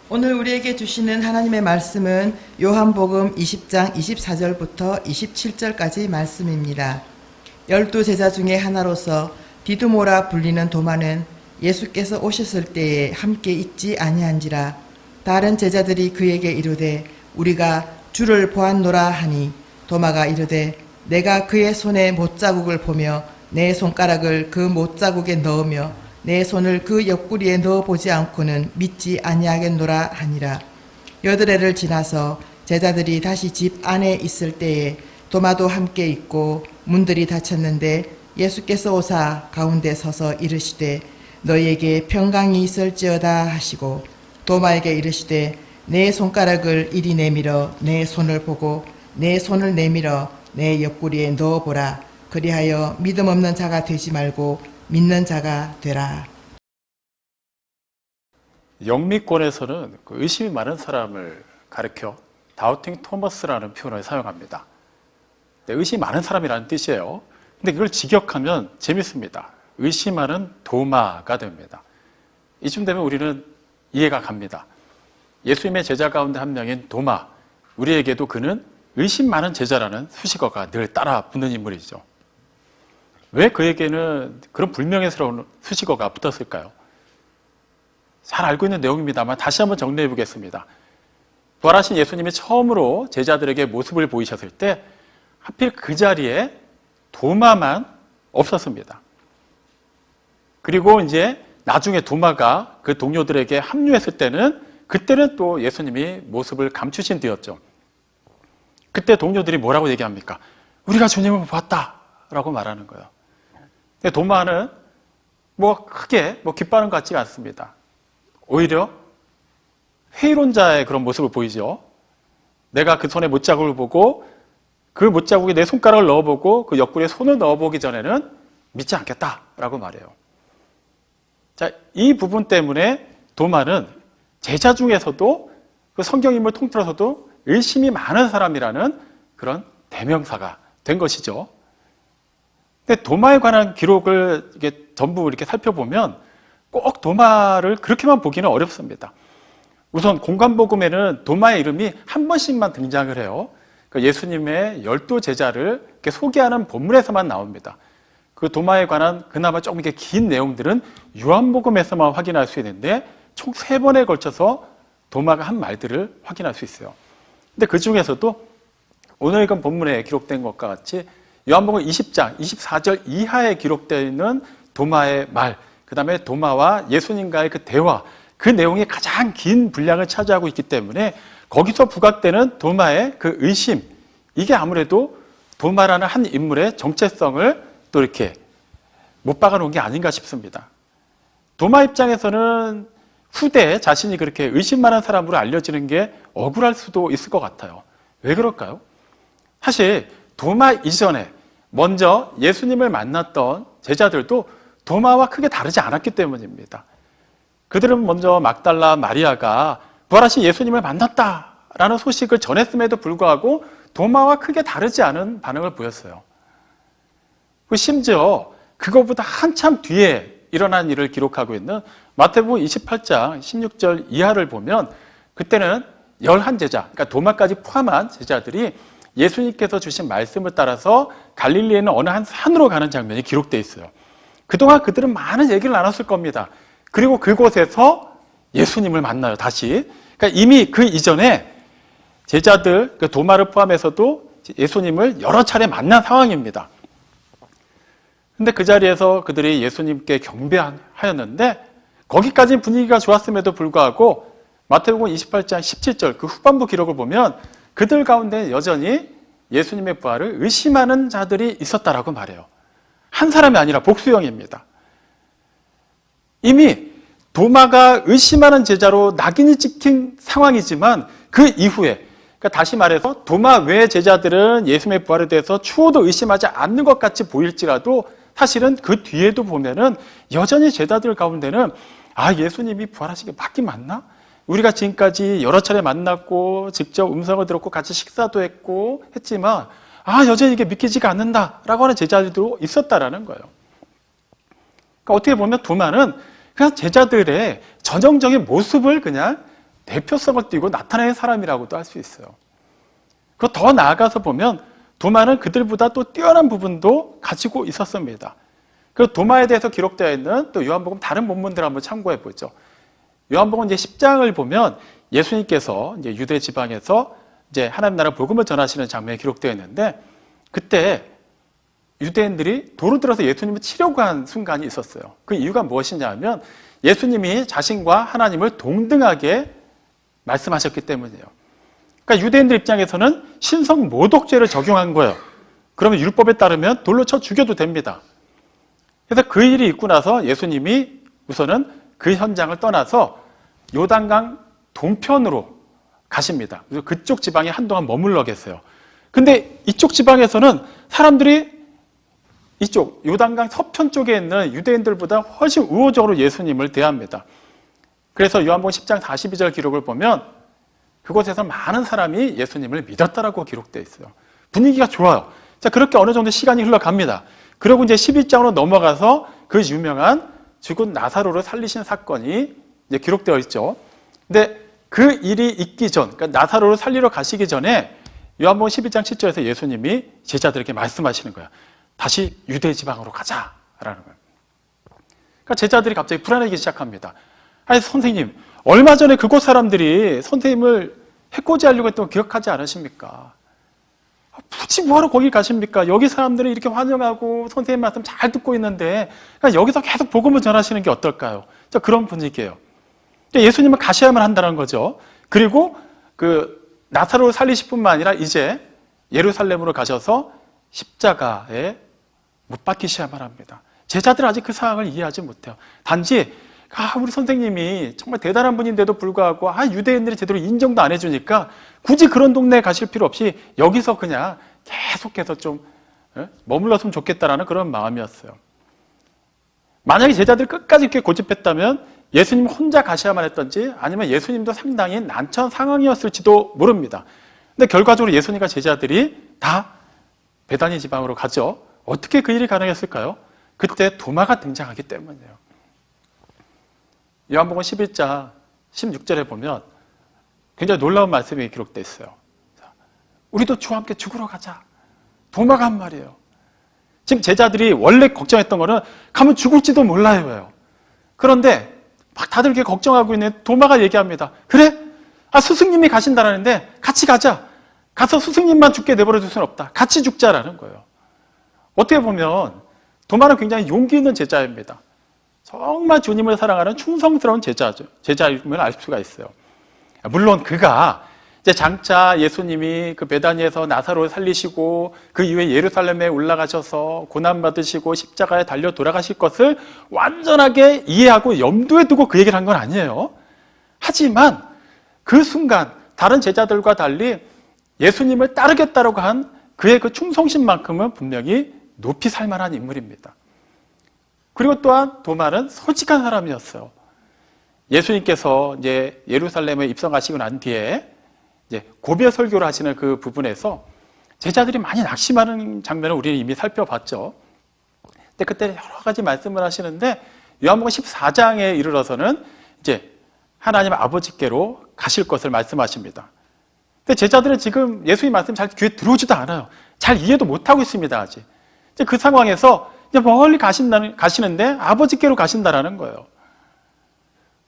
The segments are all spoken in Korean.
오늘 우리에게 주시는 하나님의 말씀은 요한복음 20장 24절부터 27절까지 말씀입니다. 12제자 중에 하나로서 디두모라 불리는 도마는 예수께서 오셨을 때에 함께 있지 아니한지라. 다른 제자들이 그에게 이르되 우리가 주를 보았노라 하니, 도마가 이르되 내가 그의 손에 못자국을 보며 내 손가락을 그 못자국에 넣으며 내 손을 그 옆구리에 넣어보지 않고는 믿지 아니하겠노라 하니라. 8해를 지나서 제자들이 다시 집 안에 있을 때에 도마도 함께 있고 문들이 닫혔는데 예수께서 오사 가운데 서서 이르시되 너희에게 평강이 있을지어다 하시고, 도마에게 이르시되 내 손가락을 이리 내밀어 내 손을 보고 내 손을 내밀어 내 옆구리에 넣어보라. 그리하여 믿음 없는 자가 되지 말고 믿는 자가 되라. 영미권에서는 그 의심이 많은 사람을 가리켜 다우팅 토머스라는 표현을 사용합니다. 의심이 많은 사람이라는 뜻이에요. 근데 그걸 직역하면 재밌습니다. 의심하는 도마가 됩니다. 이쯤 되면 우리는 이해가 갑니다. 예수님의 제자 가운데 한 명인 도마, 우리에게도 그는 의심 많은 제자라는 수식어가 늘 따라 붙는 인물이죠. 왜 그에게는 그런 불명예스러운 수식어가 붙었을까요? 잘 알고 있는 내용입니다만 다시 한번 정리해 보겠습니다. 부활하신 예수님이 처음으로 제자들에게 모습을 보이셨을 때 하필 그 자리에 도마만 없었습니다. 그리고 이제 나중에 도마가 그 동료들에게 합류했을 때는, 그때는 또 예수님이 모습을 감추신 뒤였죠. 그때 동료들이 뭐라고 얘기합니까? 우리가 주님을 봤다라고 말하는 거예요. 근데 도마는 크게 기뻐하는 것 같지가 않습니다. 오히려 회의론자의 그런 모습을 보이죠. 내가 그 손에 못자국을 보고 그 못자국에 내 손가락을 넣어보고 그 옆구리에 손을 넣어보기 전에는 믿지 않겠다라고 말해요. 자, 이 부분 때문에 도마는 제자 중에서도 그 성경인물 통틀어서도 의심이 많은 사람이라는 그런 대명사가 된 것이죠. 근데 도마에 관한 기록을 전부 이렇게 살펴보면 꼭 도마를 그렇게만 보기는 어렵습니다. 우선 공관복음에는 도마의 이름이 한 번씩만 등장을 해요. 예수님의 12제자를 이렇게 소개하는 본문에서만 나옵니다. 그 도마에 관한 그나마 조금 이렇게 긴 내용들은 요한복음에서만 확인할 수 있는데 총 3번에 걸쳐서 도마가 한 말들을 확인할 수 있어요. 근데 그 중에서도 오늘 읽은 본문에 기록된 것과 같이 요한복음 20장 24절 이하에 기록되어 있는 도마의 말, 그 다음에 도마와 예수님과의 그 대화, 그 내용이 가장 긴 분량을 차지하고 있기 때문에 거기서 부각되는 도마의 그 의심, 이게 아무래도 도마라는 한 인물의 정체성을 또 이렇게 못 박아놓은 게 아닌가 싶습니다. 도마 입장에서는 후대에 자신이 그렇게 의심 많은 사람으로 알려지는 게 억울할 수도 있을 것 같아요. 왜 그럴까요? 사실 도마 이전에 먼저 예수님을 만났던 제자들도 도마와 크게 다르지 않았기 때문입니다. 그들은 먼저 막달라 마리아가 부활하신 예수님을 만났다라는 소식을 전했음에도 불구하고 도마와 크게 다르지 않은 반응을 보였어요. 심지어 그거보다 한참 뒤에 일어난 일을 기록하고 있는 마태복음 28장 16절 이하를 보면, 그때는 11제자, 그러니까 도마까지 포함한 제자들이 예수님께서 주신 말씀을 따라서 갈릴리에 있는 어느 한 산으로 가는 장면이 기록되어 있어요. 그동안 그들은 많은 얘기를 나눴을 겁니다. 그리고 그곳에서 예수님을 만나요, 다시. 그러니까 이미 그 이전에 제자들, 그 도마를 포함해서도 예수님을 여러 차례 만난 상황입니다. 근데 그 자리에서 그들이 예수님께 경배하였는데, 거기까지 분위기가 좋았음에도 불구하고 마태복음 28장 17절 그 후반부 기록을 보면 그들 가운데 여전히 예수님의 부활을 의심하는 자들이 있었다라고 말해요. 한 사람이 아니라 복수형입니다. 이미 도마가 의심하는 제자로 낙인이 찍힌 상황이지만 그 이후에, 그러니까 다시 말해서 도마 외의 제자들은 예수님의 부활에 대해서 추호도 의심하지 않는 것 같이 보일지라도 사실은 그 뒤에도 보면은 여전히 제자들 가운데는 예수님이 부활하신 게 맞긴 맞나? 우리가 지금까지 여러 차례 만났고 직접 음성을 들었고 같이 식사도 했고 했지만 여전히 이게 믿기지가 않는다라고 하는 제자들도 있었다라는 거예요. 그러니까 어떻게 보면 도마는 그냥 제자들의 전형적인 모습을 그냥 대표성을 띠고 나타내는 사람이라고도 할 수 있어요. 그리고 더 나아가서 보면 도마는 그들보다 또 뛰어난 부분도 가지고 있었습니다. 그 도마에 대해서 기록되어 있는 또 요한복음 다른 본문들을 한번 참고해 보죠. 요한복음 이제 10장을 보면 예수님께서 이제 유대 지방에서 이제 하나님 나라 복음을 전하시는 장면이 기록되어 있는데, 그때 유대인들이 도로 들어서 예수님을 치려고 한 순간이 있었어요. 그 이유가 무엇이냐 하면 예수님이 자신과 하나님을 동등하게 말씀하셨기 때문이에요. 그러니까 유대인들 입장에서는 신성 모독죄를 적용한 거예요. 그러면 율법에 따르면 돌로 쳐 죽여도 됩니다. 그래서 그 일이 있고 나서 예수님이 우선은 그 현장을 떠나서 요단강 동편으로 가십니다. 그래서 그쪽 지방에 한동안 머물러 계세요. 근데 이쪽 지방에서는 사람들이 이쪽 요단강 서편 쪽에 있는 유대인들보다 훨씬 우호적으로 예수님을 대합니다. 그래서 요한복음 10장 42절 기록을 보면 그곳에서 많은 사람이 예수님을 믿었다라고 기록되어 있어요. 분위기가 좋아요. 자, 그렇게 어느 정도 시간이 흘러갑니다. 그리고 이제 11장으로 넘어가서 그 유명한 죽은 나사로를 살리신 사건이 이제 기록되어 있죠. 근데 그 일이 있기 전, 그러니까 나사로를 살리러 가시기 전에 요한복음 12장 7절에서 예수님이 제자들에게 말씀하시는 거야. 다시 유대 지방으로 가자라는 거예요. 그러니까 제자들이 갑자기 불안해지기 시작합니다. 아니 선생님, 얼마 전에 그곳 사람들이 선생님을 해코지하려고 했던 거 기억하지 않으십니까? 굳이 뭐하러 거기 가십니까? 여기 사람들은 이렇게 환영하고 선생님 말씀 잘 듣고 있는데 여기서 계속 복음을 전하시는 게 어떨까요? 자, 그런 분위기예요. 예수님은 가셔야만 한다는 거죠. 그리고 그 나사로를 살리실 뿐만 아니라 이제 예루살렘으로 가셔서 십자가에 못 박히셔야만 합니다. 제자들은 아직 그 상황을 이해하지 못해요. 단지 우리 선생님이 정말 대단한 분인데도 불구하고 유대인들이 제대로 인정도 안 해주니까 굳이 그런 동네에 가실 필요 없이 여기서 그냥 계속해서 좀 머물렀으면 좋겠다라는 그런 마음이었어요. 만약에 제자들이 끝까지 이렇게 고집했다면 예수님 혼자 가셔야만 했던지 아니면 예수님도 상당히 난처한 상황이었을지도 모릅니다. 근데 결과적으로 예수님과 제자들이 다 베다니 지방으로 가죠. 어떻게 그 일이 가능했을까요? 그때 도마가 등장하기 때문이에요. 요한복음 11장 16절에 보면 굉장히 놀라운 말씀이 기록되어 있어요. 우리도 주와 함께 죽으러 가자. 도마가 한 말이에요. 지금 제자들이 원래 걱정했던 거는 가면 죽을지도 몰라요. 그런데 막 다들 이렇게 걱정하고 있는 도마가 얘기합니다. 그래? 스승님이 가신다라는데 같이 가자. 가서 스승님만 죽게 내버려 둘 수는 없다. 같이 죽자라는 거예요. 어떻게 보면 도마는 굉장히 용기 있는 제자입니다. 정말 주님을 사랑하는 충성스러운 제자임을 알 수가 있어요. 물론 그가 이제 장차 예수님이 그 베다니에서 나사로를 살리시고 그 이후에 예루살렘에 올라가셔서 고난받으시고 십자가에 달려 돌아가실 것을 완전하게 이해하고 염두에 두고 그 얘기를 한 건 아니에요. 하지만 그 순간 다른 제자들과 달리 예수님을 따르겠다라고 한 그의 그 충성심만큼은 분명히 높이 살만한 인물입니다. 그리고 또한 도마는 솔직한 사람이었어요. 예수님께서 이제 예루살렘에 입성하시고 난 뒤에 이제 고별 설교를 하시는 그 부분에서 제자들이 많이 낙심하는 장면을 우리는 이미 살펴봤죠. 근데 그때 여러 가지 말씀을 하시는데 요한복음 14장에 이르러서는 이제 하나님 아버지께로 가실 것을 말씀하십니다. 근데 제자들은 지금 예수님 말씀 잘 귀에 들어오지도 않아요. 잘 이해도 못하고 있습니다, 아직. 이제 그 상황에서 이제 멀리 가시는데 아버지께로 가신다라는 거예요.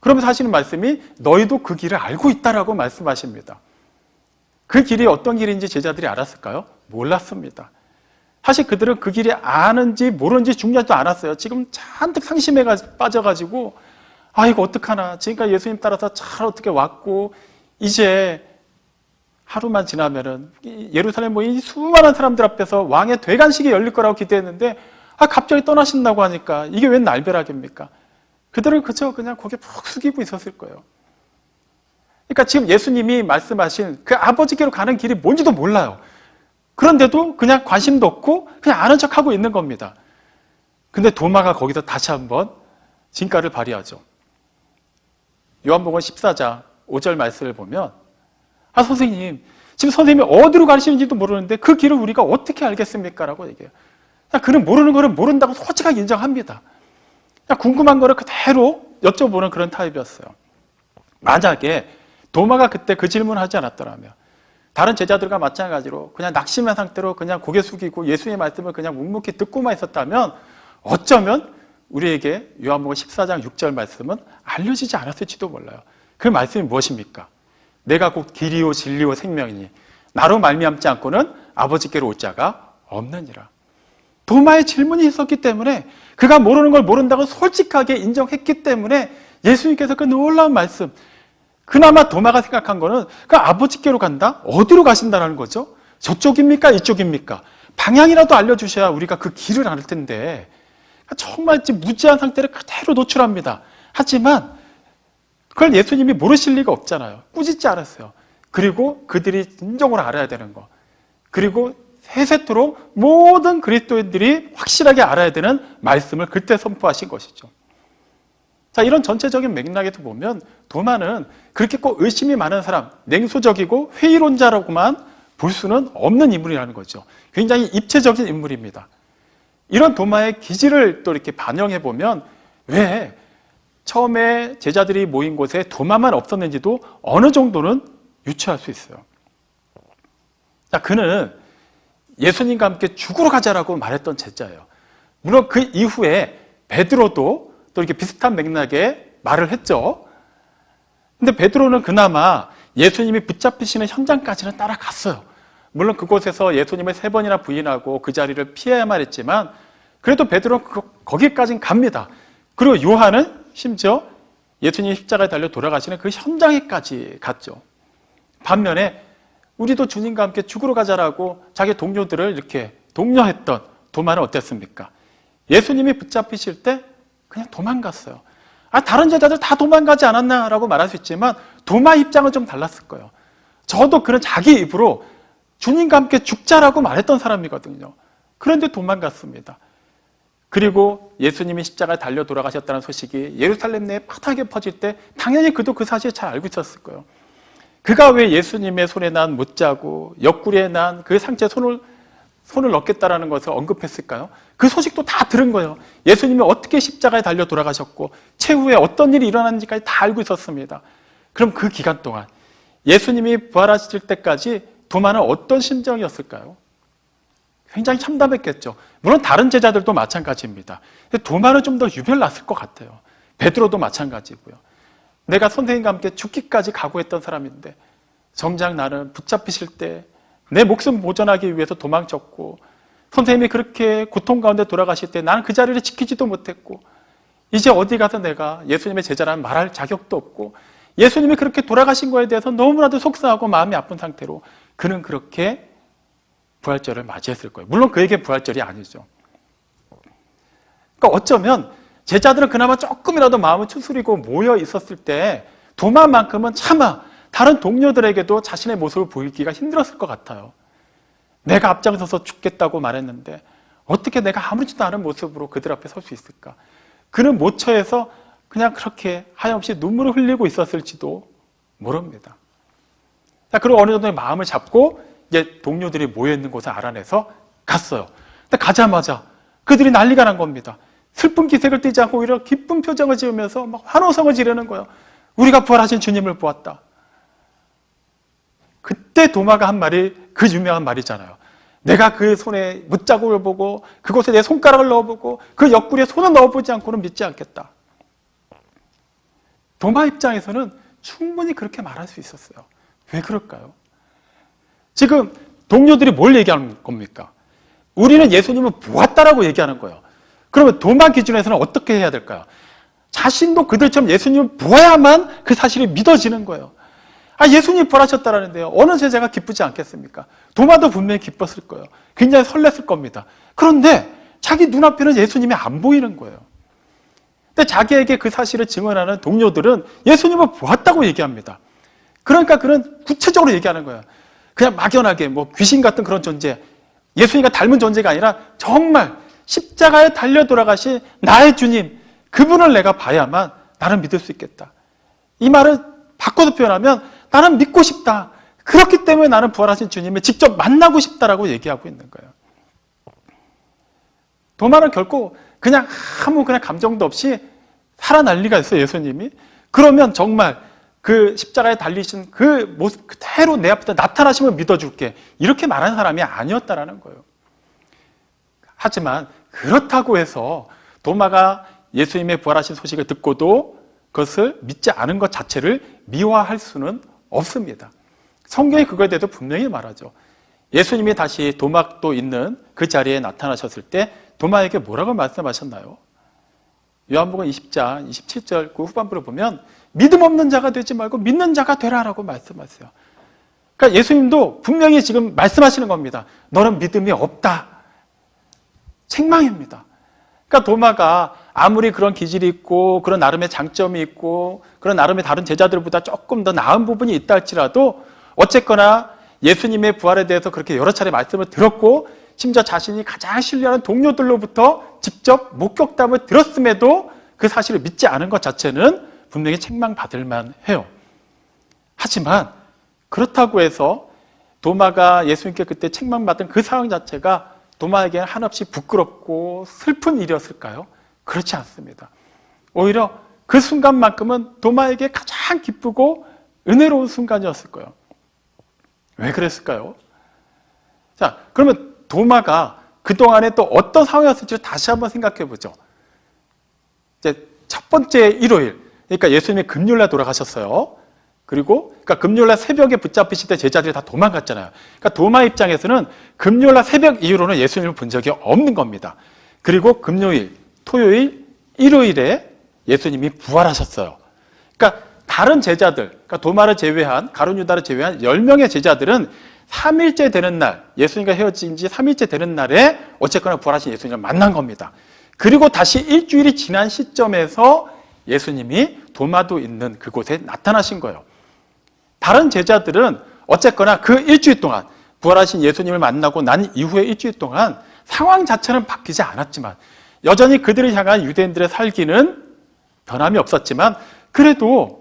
그러면서 하시는 말씀이 너희도 그 길을 알고 있다라고 말씀하십니다. 그 길이 어떤 길인지 제자들이 알았을까요? 몰랐습니다. 사실 그들은 그 길이 아는지 모르는지 중요하지도 않았어요. 지금 잔뜩 상심에 빠져가지고 이거 어떡하나. 지금까지 예수님 따라서 잘 어떻게 왔고 이제 하루만 지나면은 예루살렘 모인 수많은 사람들 앞에서 왕의 되관식이 열릴 거라고 기대했는데 갑자기 떠나신다고 하니까 이게 웬 날벼락입니까? 그들은 그저 그냥 고개 푹 숙이고 있었을 거예요. 그러니까 지금 예수님이 말씀하신 그 아버지께로 가는 길이 뭔지도 몰라요. 그런데도 그냥 관심도 없고 그냥 아는 척하고 있는 겁니다. 근데 도마가 거기서 다시 한번 진가를 발휘하죠. 요한복음 14장 5절 말씀을 보면 선생님, 지금 선생님이 어디로 가시는지도 모르는데 그 길을 우리가 어떻게 알겠습니까? 라고 얘기해요. 그는 모르는 거를 모른다고 솔직하게 인정합니다. 궁금한 거를 그대로 여쭤보는 그런 타입이었어요. 만약에 도마가 그때 그 질문을 하지 않았더라면, 다른 제자들과 마찬가지로 그냥 낙심한 상태로 그냥 고개 숙이고 예수님의 말씀을 그냥 묵묵히 듣고만 있었다면 어쩌면 우리에게 요한복음 14장 6절 말씀은 알려지지 않았을지도 몰라요. 그 말씀이 무엇입니까? 내가 곧 길이요 진리요 생명이니 나로 말미암지 않고는 아버지께로 올 자가 없느니라. 도마의 질문이 있었기 때문에, 그가 모르는 걸 모른다고 솔직하게 인정했기 때문에 예수님께서 그 놀라운 말씀, 그나마 도마가 생각한 거는 그 아버지께로 간다? 어디로 가신다는 거죠? 저쪽입니까? 이쪽입니까? 방향이라도 알려주셔야 우리가 그 길을 알 텐데, 정말 무지한 상태를 그대로 노출합니다. 하지만 그걸 예수님이 모르실 리가 없잖아요. 꾸짖지 않았어요. 그리고 그들이 진정으로 알아야 되는 거, 그리고 세세토록 모든 그리스도인들이 확실하게 알아야 되는 말씀을 그때 선포하신 것이죠. 자, 이런 전체적인 맥락에서 보면 도마는 그렇게 꼭 의심이 많은 사람, 냉소적이고 회의론자라고만 볼 수는 없는 인물이라는 거죠. 굉장히 입체적인 인물입니다. 이런 도마의 기질을 또 이렇게 반영해 보면 왜 처음에 제자들이 모인 곳에 도마만 없었는지도 어느 정도는 유추할 수 있어요. 자, 그는 예수님과 함께 죽으러 가자라고 말했던 제자예요. 물론 그 이후에 베드로도 또 이렇게 비슷한 맥락에 말을 했죠. 근데 베드로는 그나마 예수님이 붙잡히시는 현장까지는 따라갔어요. 물론 그곳에서 예수님을 3번이나 부인하고 그 자리를 피해야만 했지만 그래도 베드로는 거기까지는 갑니다. 그리고 요한은 심지어 예수님이 십자가에 달려 돌아가시는 그 현장에까지 갔죠. 반면에 우리도 주님과 함께 죽으러 가자라고 자기 동료들을 이렇게 독려했던 도마는 어땠습니까? 예수님이 붙잡히실 때 그냥 도망갔어요. 다른 제자들 다 도망가지 않았나라고 말할 수 있지만 도마 입장은 좀 달랐을 거예요. 저도 그는 자기 입으로 주님과 함께 죽자라고 말했던 사람이거든요. 그런데 도망갔습니다. 그리고 예수님이 십자가에 달려 돌아가셨다는 소식이 예루살렘 내에 파다하게 퍼질 때 당연히 그도 그 사실을 잘 알고 있었을 거예요. 그가 왜 예수님의 손에 난 못자고 옆구리에 난 그 상처에 손을 넣겠다라는 것을 언급했을까요? 그 소식도 다 들은 거예요. 예수님이 어떻게 십자가에 달려 돌아가셨고 최후에 어떤 일이 일어났는지까지 다 알고 있었습니다. 그럼 그 기간 동안 예수님이 부활하실 때까지 도마는 어떤 심정이었을까요? 굉장히 참담했겠죠. 물론 다른 제자들도 마찬가지입니다. 근데 도마는 좀 더 유별났을 것 같아요. 베드로도 마찬가지고요. 내가 선생님과 함께 죽기까지 각오했던 사람인데 정작 나는 붙잡히실 때 내 목숨 보존하기 위해서 도망쳤고 선생님이 그렇게 고통 가운데 돌아가실 때 나는 그 자리를 지키지도 못했고 이제 어디 가서 내가 예수님의 제자라는 말할 자격도 없고 예수님이 그렇게 돌아가신 거에 대해서 너무나도 속상하고 마음이 아픈 상태로 그는 그렇게 부활절을 맞이했을 거예요. 물론 그에게 부활절이 아니죠. 그러니까 어쩌면 제자들은 그나마 조금이라도 마음을 추스리고 모여 있었을 때 도마만큼은 차마 다른 동료들에게도 자신의 모습을 보이기가 힘들었을 것 같아요. 내가 앞장서서 죽겠다고 말했는데 어떻게 내가 아무렇지도 않은 모습으로 그들 앞에 설 수 있을까? 그는 모처에서 그냥 그렇게 하염없이 눈물을 흘리고 있었을지도 모릅니다. 자, 그리고 어느 정도의 마음을 잡고 이제 동료들이 모여있는 곳을 알아내서 갔어요. 근데 가자마자 그들이 난리가 난 겁니다. 슬픈 기색을 띠지 않고 오히려 기쁜 표정을 지으면서 막 환호성을 지르는 거예요. 우리가 부활하신 주님을 보았다. 그때 도마가 한 말이 그 유명한 말이잖아요. 내가 그 손에 못자국을 보고 그곳에 내 손가락을 넣어보고 그 옆구리에 손을 넣어보지 않고는 믿지 않겠다. 도마 입장에서는 충분히 그렇게 말할 수 있었어요. 왜 그럴까요? 지금 동료들이 뭘 얘기하는 겁니까? 우리는 예수님을 보았다라고 얘기하는 거예요. 그러면 도마 기준에서는 어떻게 해야 될까요? 자신도 그들처럼 예수님을 보아야만 그 사실이 믿어지는 거예요. 예수님이 부활하셨다라는데요. 어느 제자가 기쁘지 않겠습니까? 도마도 분명히 기뻤을 거예요. 굉장히 설렜을 겁니다. 그런데 자기 눈앞에는 예수님이 안 보이는 거예요. 근데 자기에게 그 사실을 증언하는 동료들은 예수님을 보았다고 얘기합니다. 그러니까 그는 구체적으로 얘기하는 거예요. 그냥 막연하게 뭐 귀신 같은 그런 존재, 예수님과 닮은 존재가 아니라 정말 십자가에 달려 돌아가신 나의 주님, 그분을 내가 봐야만 나는 믿을 수 있겠다. 이 말을 바꿔서 표현하면 나는 믿고 싶다. 그렇기 때문에 나는 부활하신 주님을 직접 만나고 싶다라고 얘기하고 있는 거예요. 도마는 결코 그냥 아무 그냥 감정도 없이 살아날 리가 있어요, 예수님이. 그러면 정말 그 십자가에 달리신 그 모습 그대로 내 앞에 나타나시면 믿어줄게. 이렇게 말한 사람이 아니었다라는 거예요. 하지만 그렇다고 해서 도마가 예수님의 부활하신 소식을 듣고도 그것을 믿지 않은 것 자체를 미화할 수는 없습니다. 성경이 그거에 대해서 분명히 말하죠. 예수님이 다시 도마도 있는 그 자리에 나타나셨을 때 도마에게 뭐라고 말씀하셨나요? 요한복음 20장 27절 그 후반부를 보면 믿음 없는 자가 되지 말고 믿는 자가 되라라고 말씀하세요. 그러니까 예수님도 분명히 지금 말씀하시는 겁니다. 너는 믿음이 없다. 책망입니다. 그러니까 도마가 아무리 그런 기질이 있고 그런 나름의 장점이 있고 그런 나름의 다른 제자들보다 조금 더 나은 부분이 있다 할지라도 어쨌거나 예수님의 부활에 대해서 그렇게 여러 차례 말씀을 들었고 심지어 자신이 가장 신뢰하는 동료들로부터 직접 목격담을 들었음에도 그 사실을 믿지 않은 것 자체는 분명히 책망받을 만해요. 하지만 그렇다고 해서 도마가 예수님께 그때 책망받은 그 상황 자체가 도마에게는 한없이 부끄럽고 슬픈 일이었을까요? 그렇지 않습니다. 오히려 그 순간만큼은 도마에게 가장 기쁘고 은혜로운 순간이었을 거예요. 왜 그랬을까요? 자, 그러면 도마가 그동안에 또 어떤 상황이었을지를 다시 한번 생각해 보죠. 이제 첫 번째 일요일, 그러니까 예수님이 금요일날 돌아가셨어요. 그리고 그러니까 금요일날 새벽에 붙잡히실 때 제자들이 다 도망갔잖아요. 그러니까 도마 입장에서는 금요일날 새벽 이후로는 예수님을 본 적이 없는 겁니다. 그리고 금요일, 토요일, 일요일에 예수님이 부활하셨어요. 그러니까 다른 제자들, 그러니까 도마를 제외한, 가룟 유다를 제외한 10명의 제자들은 3일째 되는 날, 예수님과 헤어진 지 3일째 되는 날에 어쨌거나 부활하신 예수님을 만난 겁니다. 그리고 다시 일주일이 지난 시점에서 예수님이 도마도 있는 그곳에 나타나신 거예요. 다른 제자들은 어쨌거나 그 일주일 동안 부활하신 예수님을 만나고 난 이후에 일주일 동안 상황 자체는 바뀌지 않았지만 여전히 그들을 향한 유대인들의 살기는 변함이 없었지만 그래도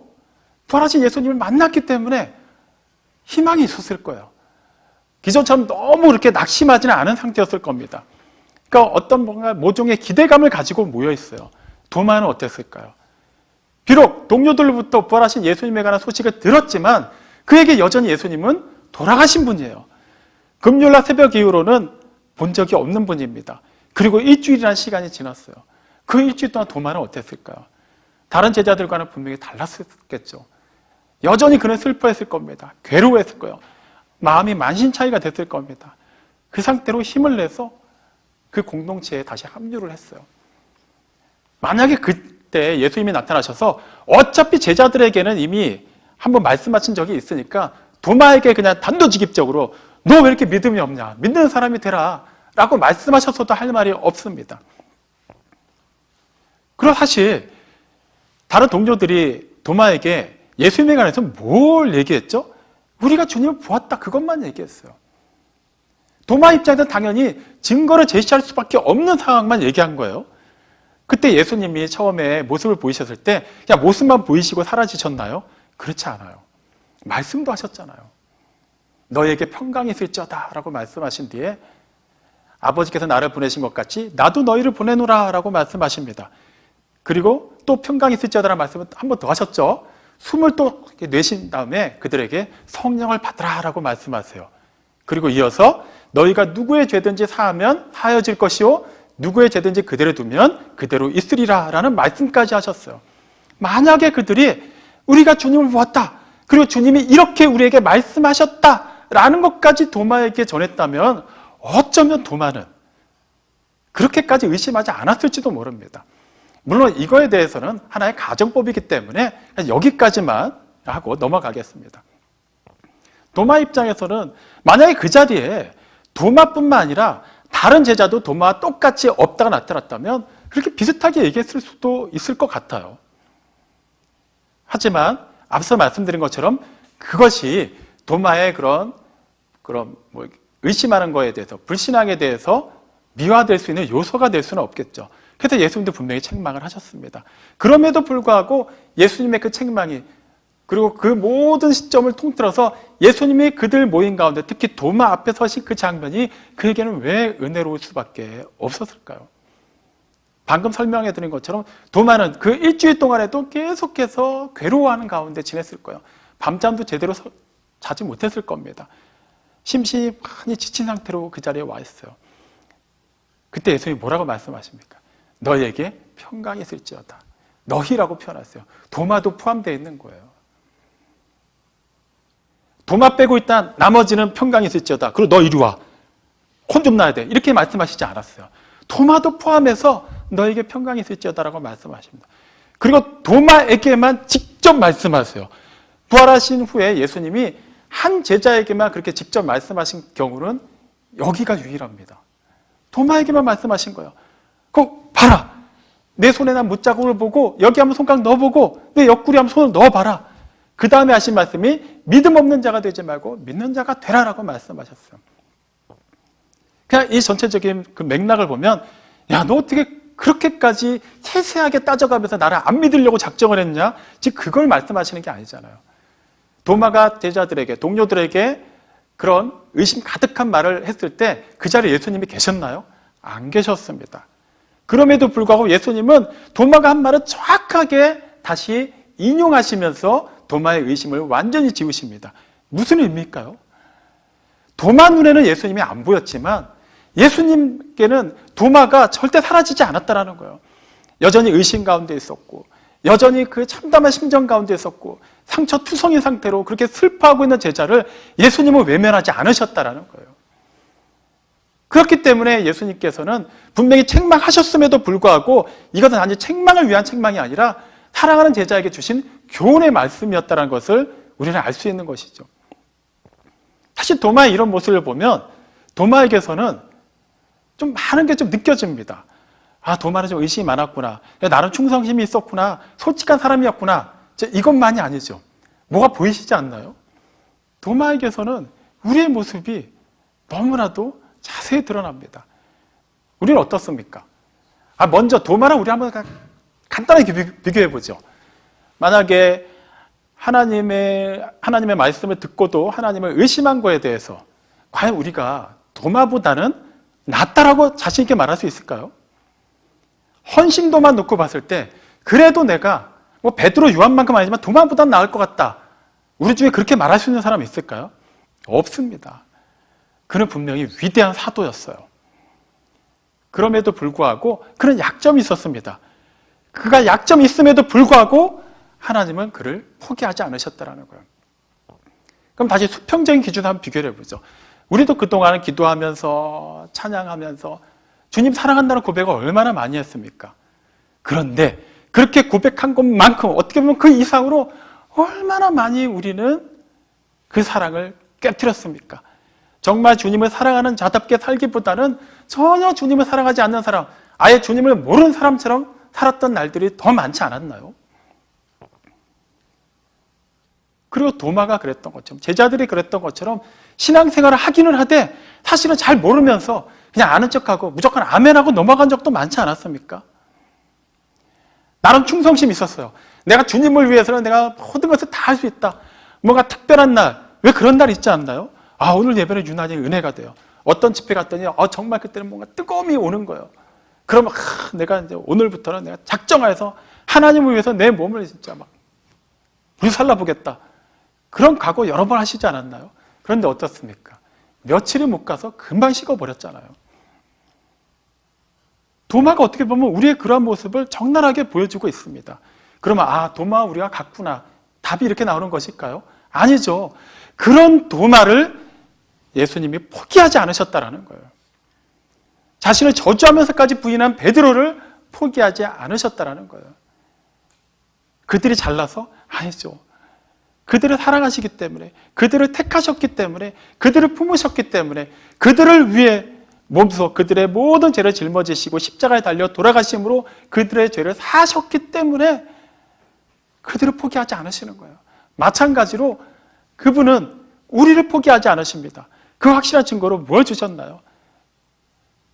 부활하신 예수님을 만났기 때문에 희망이 있었을 거예요. 기존처럼 너무 그렇게 낙심하지는 않은 상태였을 겁니다. 그러니까 어떤 뭔가 모종의 기대감을 가지고 모여 있어요. 도마는 어땠을까요? 비록 동료들로부터 부활하신 예수님에 관한 소식을 들었지만 그에게 여전히 예수님은 돌아가신 분이에요. 금요일날 새벽 이후로는 본 적이 없는 분입니다. 그리고 일주일이라는 시간이 지났어요. 그 일주일 동안 도마는 어땠을까요? 다른 제자들과는 분명히 달랐겠죠. 여전히 그는 슬퍼했을 겁니다. 괴로워했을 거예요. 마음이 만신차이가 됐을 겁니다. 그 상태로 힘을 내서 그 공동체에 다시 합류를 했어요. 만약에 그때 예수님이 나타나셔서 어차피 제자들에게는 이미 한번 말씀하신 적이 있으니까 도마에게 그냥 단도직입적으로 너 왜 이렇게 믿음이 없냐? 믿는 사람이 되라 라고 말씀하셨어도 할 말이 없습니다. 그리고 사실 다른 동료들이 도마에게 예수님에 관해서 뭘 얘기했죠? 우리가 주님을 보았다 그것만 얘기했어요. 도마 입장에서는 당연히 증거를 제시할 수밖에 없는 상황만 얘기한 거예요. 그때 예수님이 처음에 모습을 보이셨을 때 그냥 모습만 보이시고 사라지셨나요? 그렇지 않아요. 말씀도 하셨잖아요. 너에게 평강이 있을지어다 라고 말씀하신 뒤에 아버지께서 나를 보내신 것 같이 나도 너희를 보내노라 라고 말씀하십니다. 그리고 또 평강이 있을지어다 라는 말씀을 한 번 더 하셨죠. 숨을 또 내신 다음에 그들에게 성령을 받으라 라고 말씀하세요. 그리고 이어서 너희가 누구의 죄든지 사하면 하여질 것이요 누구의 죄든지 그대로 두면 그대로 있으리라 라는 말씀까지 하셨어요. 만약에 그들이 우리가 주님을 보았다 그리고 주님이 이렇게 우리에게 말씀하셨다라는 것까지 도마에게 전했다면 어쩌면 도마는 그렇게까지 의심하지 않았을지도 모릅니다. 물론 이거에 대해서는 하나의 가정법이기 때문에 여기까지만 하고 넘어가겠습니다. 도마 입장에서는 만약에 그 자리에 도마뿐만 아니라 다른 제자도 도마와 똑같이 없다가 나타났다면 그렇게 비슷하게 얘기했을 수도 있을 것 같아요. 하지만 앞서 말씀드린 것처럼 그것이 도마의 그런 의심하는 거에 대해서 불신앙에 대해서 미화될 수 있는 요소가 될 수는 없겠죠. 그래서 예수님도 분명히 책망을 하셨습니다. 그럼에도 불구하고 예수님의 그 책망이 그리고 그 모든 시점을 통틀어서 예수님이 그들 모임 가운데 특히 도마 앞에 서신 그 장면이 그에게는 왜 은혜로울 수밖에 없었을까요? 방금 설명해 드린 것처럼 도마는 그 일주일 동안에도 계속해서 괴로워하는 가운데 지냈을 거예요. 밤잠도 제대로 자지 못했을 겁니다. 심신이 많이 지친 상태로 그 자리에 와 있어요. 그때 예수님이 뭐라고 말씀하십니까? 너에게 평강이 있을지어다. 너희라고 표현하세요. 도마도 포함되어 있는 거예요. 도마 빼고 일단 나머지는 평강이 있을지어다. 그리고 너 이리 와. 혼 좀 나야 돼. 이렇게 말씀하시지 않았어요. 도마도 포함해서 너에게 평강이 있을지어다라고 말씀하십니다. 그리고 도마에게만 직접 말씀하세요. 부활하신 후에 예수님이 한 제자에게만 그렇게 직접 말씀하신 경우는 여기가 유일합니다. 도마에게만 말씀하신 거예요. 그거 봐라. 내 손에 난 못자국을 보고 여기 한번 손가락 넣어보고 내 옆구리 한번 손을 넣어봐라. 그 다음에 하신 말씀이 믿음 없는 자가 되지 말고 믿는 자가 되라라고 말씀하셨어요. 그냥 이 전체적인 그 맥락을 보면 야, 너 어떻게 그렇게까지 세세하게 따져가면서 나를 안 믿으려고 작정을 했냐? 즉 그걸 말씀하시는 게 아니잖아요. 도마가 제자들에게, 동료들에게 그런 의심 가득한 말을 했을 때 그 자리에 예수님이 계셨나요? 안 계셨습니다. 그럼에도 불구하고 예수님은 도마가 한 말을 정확하게 다시 인용하시면서 도마의 의심을 완전히 지우십니다. 무슨 의미일까요? 도마 눈에는 예수님이 안 보였지만 예수님께는 도마가 절대 사라지지 않았다는 거예요. 여전히 의심 가운데 있었고 여전히 그 참담한 심정 가운데 있었고 상처투성인 상태로 그렇게 슬퍼하고 있는 제자를 예수님은 외면하지 않으셨다는 거예요. 그렇기 때문에 예수님께서는 분명히 책망하셨음에도 불구하고 이것은 단지 책망을 위한 책망이 아니라 사랑하는 제자에게 주신 교훈의 말씀이었다는 것을 우리는 알 수 있는 것이죠. 사실 도마의 이런 모습을 보면 도마에게서는 좀 많은 게 좀 느껴집니다. 아, 도마는 좀 의심이 많았구나. 나름 충성심이 있었구나. 솔직한 사람이었구나. 이것만이 아니죠. 뭐가 보이시지 않나요? 도마에게서는 우리의 모습이 너무나도 자세히 드러납니다. 우리는 어떻습니까? 먼저 도마랑 우리 한번 간단하게 비교해 보죠. 만약에 하나님의 말씀을 듣고도 하나님을 의심한 거에 대해서 과연 우리가 도마보다는 낫다라고 자신 있게 말할 수 있을까요? 헌신도만 놓고 봤을 때 그래도 내가 뭐 베드로 요한만큼 아니지만 도마보다는 나을 것 같다. 우리 중에 그렇게 말할 수 있는 사람이 있을까요? 없습니다. 그는 분명히 위대한 사도였어요. 그럼에도 불구하고 그런 약점이 있었습니다. 그가 약점이 있음에도 불구하고 하나님은 그를 포기하지 않으셨다는 거예요. 그럼 다시 수평적인 기준으로 한번 비교를 해보죠. 우리도 그동안 기도하면서 찬양하면서 주님 사랑한다는 고백을 얼마나 많이 했습니까? 그런데 그렇게 고백한 것만큼 어떻게 보면 그 이상으로 얼마나 많이 우리는 그 사랑을 깨트렸습니까? 정말 주님을 사랑하는 자답게 살기보다는 전혀 주님을 사랑하지 않는 사람, 아예 주님을 모르는 사람처럼 살았던 날들이 더 많지 않았나요? 그리고 도마가 그랬던 것처럼, 제자들이 그랬던 것처럼 신앙생활을 하기는 하되 사실은 잘 모르면서 그냥 아는 척하고 무조건 아멘하고 넘어간 적도 많지 않았습니까? 나름 충성심이 있었어요. 내가 주님을 위해서는 내가 모든 것을 다 할 수 있다. 뭔가 특별한 날, 왜 그런 날 있지 않나요? 오늘 예배는 유난히 은혜가 돼요. 어떤 집회 갔더니 정말 그때는 뭔가 뜨거움이 오는 거예요. 그러면 내가 이제 오늘부터는 내가 작정해서 하나님을 위해서 내 몸을 진짜 막 불살라보겠다. 그런 각오 여러 번 하시지 않았나요? 그런데 어떻습니까? 며칠이 못 가서 금방 식어버렸잖아요. 도마가 어떻게 보면 우리의 그러한 모습을 적나라하게 보여주고 있습니다. 그러면 도마 우리가 같구나. 답이 이렇게 나오는 것일까요? 아니죠. 그런 도마를 예수님이 포기하지 않으셨다라는 거예요. 자신을 저주하면서까지 부인한 베드로를 포기하지 않으셨다라는 거예요. 그들이 잘나서? 아니죠. 그들을 사랑하시기 때문에, 그들을 택하셨기 때문에, 그들을 품으셨기 때문에, 그들을 위해 몸소 그들의 모든 죄를 짊어지시고 십자가에 달려 돌아가심으로 그들의 죄를 사셨기 때문에 그들을 포기하지 않으시는 거예요. 마찬가지로 그분은 우리를 포기하지 않으십니다. 그 확실한 증거로 뭘 주셨나요?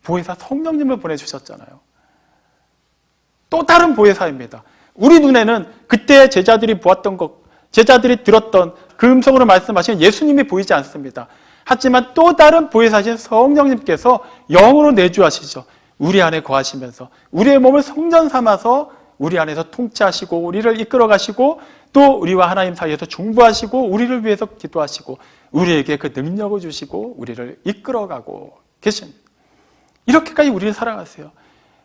보혜사 성령님을 보내주셨잖아요. 또 다른 보혜사입니다. 우리 눈에는 그때 제자들이 보았던 것, 제자들이 들었던 그 음성으로 말씀하신 예수님이 보이지 않습니다. 하지만 또 다른 보혜사신 성령님께서 영으로 내주하시죠. 우리 안에 거하시면서 우리의 몸을 성전 삼아서 우리 안에서 통치하시고 우리를 이끌어 가시고 또 우리와 하나님 사이에서 중보하시고 우리를 위해서 기도하시고 우리에게 그 능력을 주시고 우리를 이끌어가고 계십니다. 이렇게까지 우리를 사랑하세요.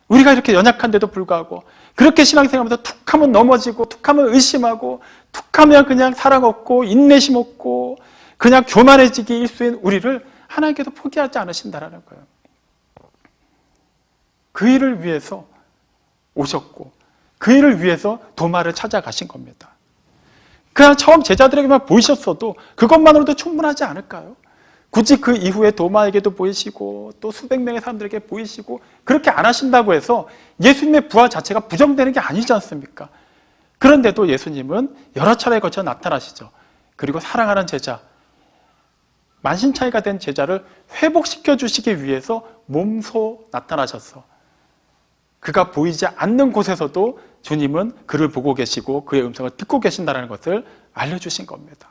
우리가 이렇게 연약한데도 불구하고 그렇게 신앙생활하면서 툭하면 넘어지고 툭하면 의심하고 툭하면 그냥 사랑 없고 인내심 없고 그냥 교만해지기 일수인 우리를 하나님께서 포기하지 않으신다라는 거예요. 그 일을 위해서 오셨고 그 일을 위해서 도마를 찾아가신 겁니다. 그냥 처음 제자들에게만 보이셨어도 그것만으로도 충분하지 않을까요? 굳이 그 이후에 도마에게도 보이시고 또 수백 명의 사람들에게 보이시고 그렇게 안 하신다고 해서 예수님의 부활 자체가 부정되는 게 아니지 않습니까? 그런데도 예수님은 여러 차례에 걸쳐 나타나시죠. 그리고 사랑하는 제자, 만신창이가 된 제자를 회복시켜 주시기 위해서 몸소 나타나셔서 그가 보이지 않는 곳에서도 주님은 그를 보고 계시고 그의 음성을 듣고 계신다는 것을 알려주신 겁니다.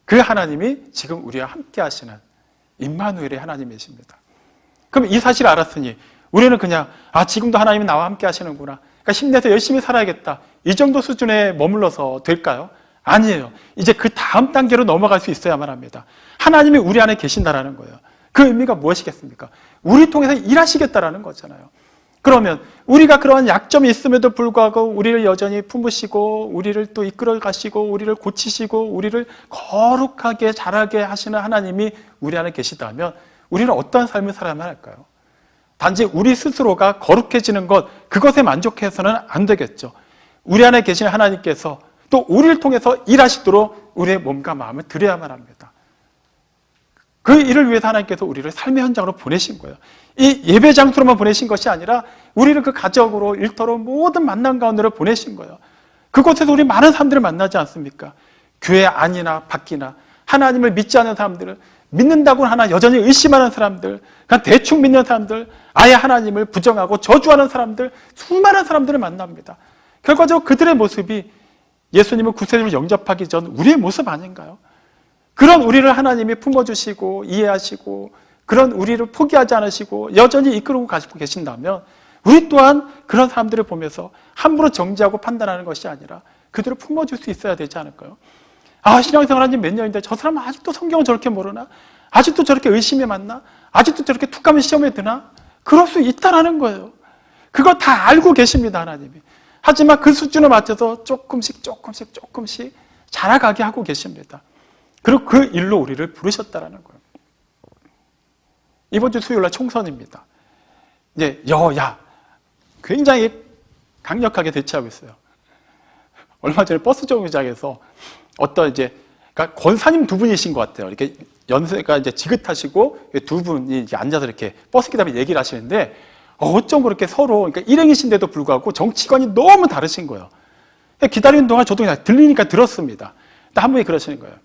그 하나님이 지금 우리와 함께 하시는 임마누엘의 하나님이십니다. 그럼 이 사실을 알았으니 우리는 그냥 지금도 하나님이 나와 함께 하시는구나, 그러니까 힘내서 열심히 살아야겠다, 이 정도 수준에 머물러서 될까요? 아니에요. 이제 그 다음 단계로 넘어갈 수 있어야만 합니다. 하나님이 우리 안에 계신다라는 거예요. 그 의미가 무엇이겠습니까? 우리 통해서 일하시겠다라는 거잖아요. 그러면 우리가 그러한 약점이 있음에도 불구하고 우리를 여전히 품으시고 우리를 또 이끌어 가시고 우리를 고치시고 우리를 거룩하게 자라게 하시는 하나님이 우리 안에 계시다면 우리는 어떠한 삶을 살아야만 할까요? 단지 우리 스스로가 거룩해지는 것, 그것에 만족해서는 안 되겠죠. 우리 안에 계신 하나님께서 또 우리를 통해서 일하시도록 우리의 몸과 마음을 드려야만 합니다. 그 일을 위해서 하나님께서 우리를 삶의 현장으로 보내신 거예요. 이 예배 장소로만 보내신 것이 아니라 우리를 그 가정으로 일터로 모든 만남 가운데로 보내신 거예요. 그곳에서 우리 많은 사람들을 만나지 않습니까? 교회 안이나 밖이나 하나님을 믿지 않는 사람들을, 믿는다고 하나 여전히 의심하는 사람들, 그냥 대충 믿는 사람들, 아예 하나님을 부정하고 저주하는 사람들, 수많은 사람들을 만납니다. 결과적으로 그들의 모습이 예수님을 구세주로 영접하기 전 우리의 모습 아닌가요? 그런 우리를 하나님이 품어주시고 이해하시고 그런 우리를 포기하지 않으시고 여전히 이끌고 가시고 계신다면 우리 또한 그런 사람들을 보면서 함부로 정죄하고 판단하는 것이 아니라 그들을 품어줄 수 있어야 되지 않을까요? 신앙생활 한 지 몇 년인데 저 사람은 아직도 성경을 저렇게 모르나? 아직도 저렇게 의심에 맞나? 아직도 저렇게 툭하면 시험에 드나? 그럴 수 있다라는 거예요. 그걸 다 알고 계십니다, 하나님이. 하지만 그 수준에 맞춰서 조금씩 자라가게 하고 계십니다. 그리고 그 일로 우리를 부르셨다라는 거예요. 이번 주 수요일 날 총선입니다. 이제 여야 굉장히 강력하게 대치하고 있어요. 얼마 전에 버스 정류장에서 어떤 그러니까 권사님 두 분이신 것 같아요. 이렇게 연세가 이제 지긋하시고 두 분이 이제 앉아서 이렇게 버스 기다리며 얘기를 하시는데 어쩜 그렇게 서로, 그러니까 일행이신데도 불구하고 정치관이 너무 다르신 거예요. 기다리는 동안 저도 그냥 들리니까 들었습니다. 한 분이 그러시는 거예요.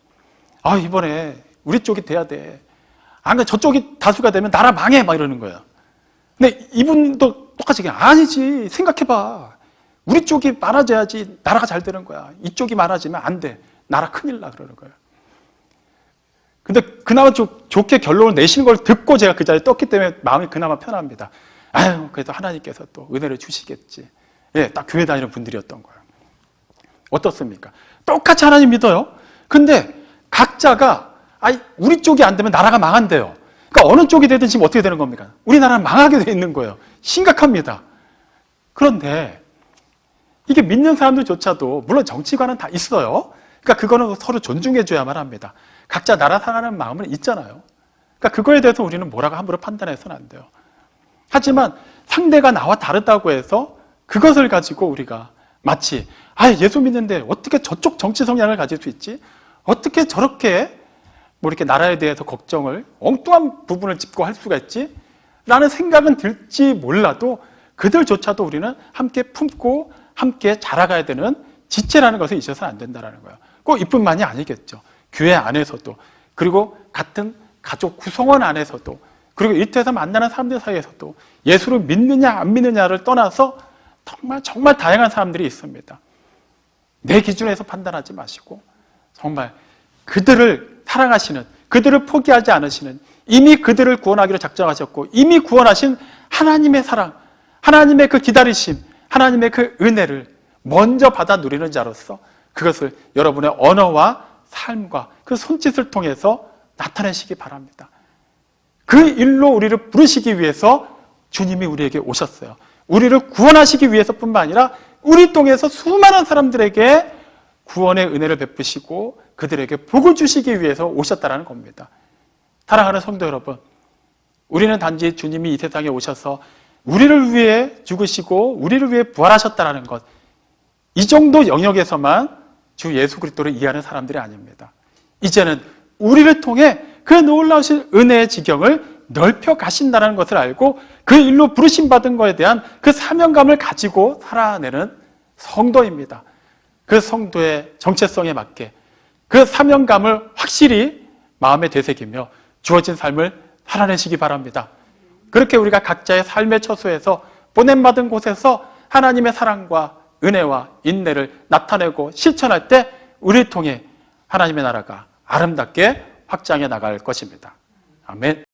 이번에 우리 쪽이 돼야 돼. 그러니까 저쪽이 다수가 되면 나라 망해, 막 이러는 거예요. 근데 이분도 똑같이 아니지, 생각해봐. 우리 쪽이 많아져야지 나라가 잘 되는 거야. 이쪽이 많아지면 안 돼. 나라 큰일 나, 그러는 거예요. 근데 그나마 좋게 결론을 내시는 걸 듣고 제가 그 자리에 떴기 때문에 마음이 그나마 편합니다. 그래도 하나님께서 또 은혜를 주시겠지. 딱 교회 다니는 분들이었던 거예요. 어떻습니까? 똑같이 하나님 믿어요. 근데 각자가 우리 쪽이 안 되면 나라가 망한대요. 그러니까 어느 쪽이 되든 지금 어떻게 되는 겁니까? 우리나라는 망하게 돼 있는 거예요. 심각합니다. 그런데 이게 믿는 사람들조차도 물론 정치관은 다 있어요. 그러니까 그거는 서로 존중해줘야만 합니다. 각자 나라 사랑하는 마음은 있잖아요. 그러니까 그거에 대해서 우리는 뭐라고 함부로 판단해서는 안 돼요. 하지만 상대가 나와 다르다고 해서 그것을 가지고 우리가 마치 예수 믿는데 어떻게 저쪽 정치 성향을 가질 수 있지? 어떻게 저렇게 이렇게 나라에 대해서 걱정을 엉뚱한 부분을 짚고 할 수가 있지? 라는 생각은 들지 몰라도 그들조차도 우리는 함께 품고 함께 자라가야 되는 지체라는 것을 잊어서는 안 된다는 거예요. 꼭 이뿐만이 아니겠죠. 교회 안에서도, 그리고 같은 가족 구성원 안에서도, 그리고 일터에서 만나는 사람들 사이에서도 예수를 믿느냐 안 믿느냐를 떠나서 정말 다양한 사람들이 있습니다. 내 기준에서 판단하지 마시고 정말 그들을 사랑하시는, 그들을 포기하지 않으시는, 이미 그들을 구원하기로 작정하셨고 이미 구원하신 하나님의 사랑, 하나님의 그 기다리심, 하나님의 그 은혜를 먼저 받아 누리는 자로서 그것을 여러분의 언어와 삶과 그 손짓을 통해서 나타내시기 바랍니다. 그 일로 우리를 부르시기 위해서 주님이 우리에게 오셨어요. 우리를 구원하시기 위해서뿐만 아니라 우리 통해서 수많은 사람들에게 구원의 은혜를 베푸시고 그들에게 복을 주시기 위해서 오셨다는 겁니다. 사랑하는 성도 여러분, 우리는 단지 주님이 이 세상에 오셔서 우리를 위해 죽으시고 우리를 위해 부활하셨다는 것, 이 정도 영역에서만 주 예수 그리스도를 이해하는 사람들이 아닙니다. 이제는 우리를 통해 그 놀라우신 은혜의 지경을 넓혀 가신다는 것을 알고 그 일로 부르심 받은 것에 대한 그 사명감을 가지고 살아내는 성도입니다. 그 성도의 정체성에 맞게 그 사명감을 확실히 마음에 되새기며 주어진 삶을 살아내시기 바랍니다. 그렇게 우리가 각자의 삶의 처소에서 보냄받은 곳에서 하나님의 사랑과 은혜와 인내를 나타내고 실천할 때 우리를 통해 하나님의 나라가 아름답게 확장해 나갈 것입니다. 아멘.